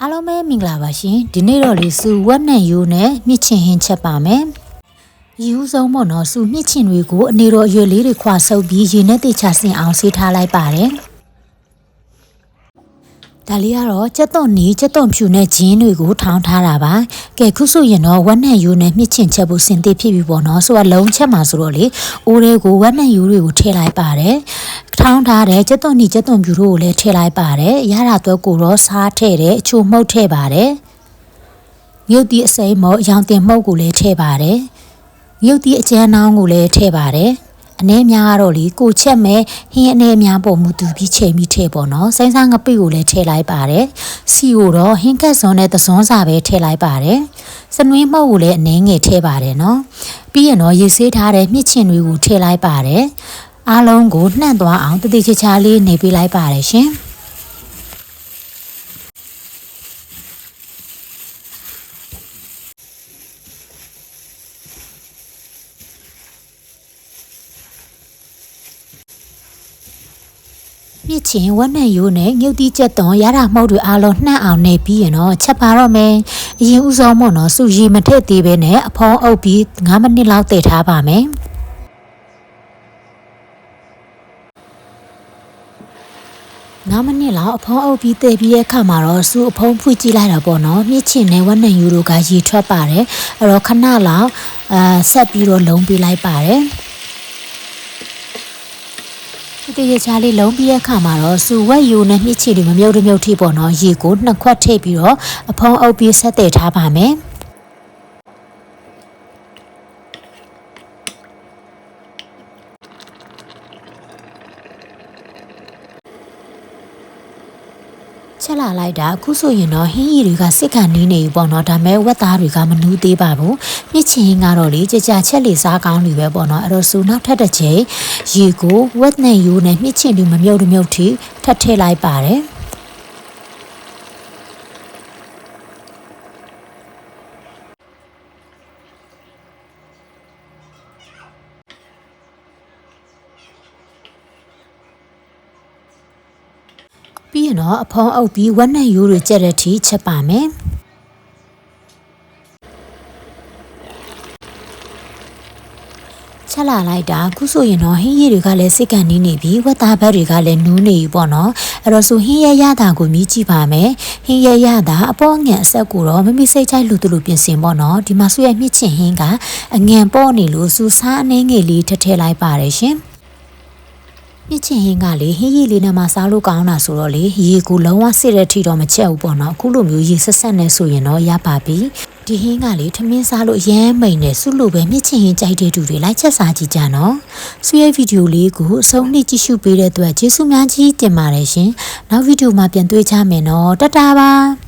အားလုံးပဲမင်္ဂလာပါရှင်ဒီနေ့တော့လေစုဝက်နဲ့ယူနဲ့မြစ်ချင်ဟင်းချက်ပါမယ်ယူဆုံးပေါ့နော်စုမြစ်ချင်တွေကိုအနေတော်အရွယ်လေးတွေခွာဆုပ်ပြီးရေနဲ့တေချာဆင်အောင်ဆေးထားလိုက်ပါတယ်ဒါလေးကတော့ကြက်သွန်နီကြက်သွန်ဖြူနဲ့ဂျင်းတွေကိုထောင်းထားတာပါကဲခုဆိုရင်တော့ဝက်နဲ့ယူနဲ့မြစ်ချင်ချက်ဖို့စင်သေးဖြစ်ပြီပေါ့နော်ဆိုတော့လုံးချက်မှာဆိုတော့လေအိုးတွေကိုဝက်နဲ့ယူတွေကိုထည့်လိုက်ပါတယ်ထောင်းထားတဲ့ကြက်သွန်နီကြက်သွန်ဖြူတို့ကိုလည်းထည့်လိုက်ပါတယ်ရတာတော့ကိုတော့စားထည့်တယ်အချိုမှုတ်ထည့်ပါတယ်မြုပ်တီအစိမ်းမော့ရောင်တင်မှုတ်ကိုလည်းထည့်ပါတယ်မြုပ်တီအကျန်းနှောင်းကိုလည်းထည့်ပါတယ်အနေများကတော့လေကိုချက်မဲ့ဟင်းအနေများပုံမှုသူပြီးချိန်ပြီးထည့်ပေါ့နော်စိမ့်စားငပိကိုလည်းထည့်လိုက်ပါတယ်စီကိုတော့ဟင်းကက်စွန်နဲ့သစွန်းစာပဲထည့်လိုက်ပါတယ်စနွေးမှုတ်ကိုလည်းအနေငယ်ထည့်ပါတယ်နော်ပြီးရင်တော့ရေဆေးထားတဲ့မြစ်ချင်တွေကိုထည့်လိုက်ပါတယ်အားလုံးကိုနှံ့သွားအောင်တတိချာလေးနေပေးလိုက်ပါတယ်ရှင်မြစ်ချင်ဝက်နဲ့ရိုးနဲ့ငုတ်တီးချက်သွန်ရတာမှုတ်တွေအားလုံးနှံ့အောင်နေပြီးရင်တော့ချက်ပါတော့မယ်အရင်ဦးဆုံးမို့နော်စုရီမထည့်သေးပဲနဲ့အဖုံးအုပ်ပြီး9မိနစ်လောက်တည်ထားပါမယ်9မိနစ်လောက်အဖုံးအုပ်ပြီးတည်ပြီးရဲ့အခါမှာတော့စုအဖုံးဖွင့်ကြည့်လိုက်တာပေါ့နော်မြစ်ချင်နဲ့ဝက်နဲ့ရိုးတို့ကရေထွက်ပါတယ်အဲ့တော့ခဏလောက်ဆက်ပြီးတော့လုံးပေးလိုက်ပါတယ်တရေချာလေးလုံးပြီးတဲ့အခါမှာတော့စူဝက်ယူနဲ့မြစ်ချီတွေမမြုပ်တမြုပ်ထိပေါ့နော်ရေကို2ခွက်ထည့်ပြီးတော့အဖုံးအုပ်ပြီးဆက်တည်ထားပါမယ်ချက်လာလိုက်တာအခုဆိုရင်တော့ဟင်းရည်တွေကစစ်ကန်နီးနေပြီပေါ့နော်ဒါပေမဲ့ဝက်သားတွေကမနူးသေးပါဘူးမြစ်ချင်ကတော့လေကြချက်လေစားကောင်းပြီပဲပေါ့နော်အဲ့တော့စူနောက်ထပ်တစ်ချိန်ရေကိုဝက်နဲ့ယူနဲ့မြစ်ချင်တွေမမြုပ်တမြုပ်ထိထပ်ထည့်လိုက်ပါတယ်ပြီးရင်တော့အဖုံးအုပ်ပြီးဝက်နဲ့ရိုးတွေကြက်တဲ့ထိချက်ပါမယ်ချက်လာလိုက်တာခုဆိုရင်တော့ဟင်းရည်တွေကလည်းစိတ်ကန်နေနေပြီဝက်သားဘက်တွေကလည်းနူးနေပြီပေါ့နော်အဲ့တော့ဆိုဟင်းရရတာကိုမြည်ကြည့်ပါမယ်ဟင်းရရတာအပေါ်ငန်အဆက်ကိုတော့မမစိတ်ချိုက်လူတူလူပြင်ဆင်ပေါ့နော်ဒီမှာဆွရဲ့မြစ်ချင်ဟင်းကအငန်ပေါ့နေလို့စူစားအနေငယ်လေးထည့်လိုက်ပါတယ်ရှင်မြစ်ချင်ဟင်းကလေဟင်းရည်လေးနဲ့မှစားလို့ကောင်းတာဆိုတော့လေရေကိုလုံးဝစစ်တဲ့ထိတော့မချက်ဘူးပေါ့နော်အခုလိုမျိုးရေဆက်ဆက်နေဆိုရင်တော့ရပါပြီဒီဟင်းကလေထမင်းစားလို့အရမ်းမိန်နေစုလို့ပဲမြစ်ချင်ဟင်းကြိုက်တဲ့သူတွေလိုက်ချက်စားကြည့်ကြနော်ဆွေးဗီဒီယိုလေးကိုအဆုံးနှစ်ကြည့်ရှုပေးတဲ့အတွက်ကျေးဇူးများကြီးတင်ပါတယ်ရှင်နောက်ဗီဒီယိုမှာပြန်တွေ့ကြမယ်နော်တတားပါ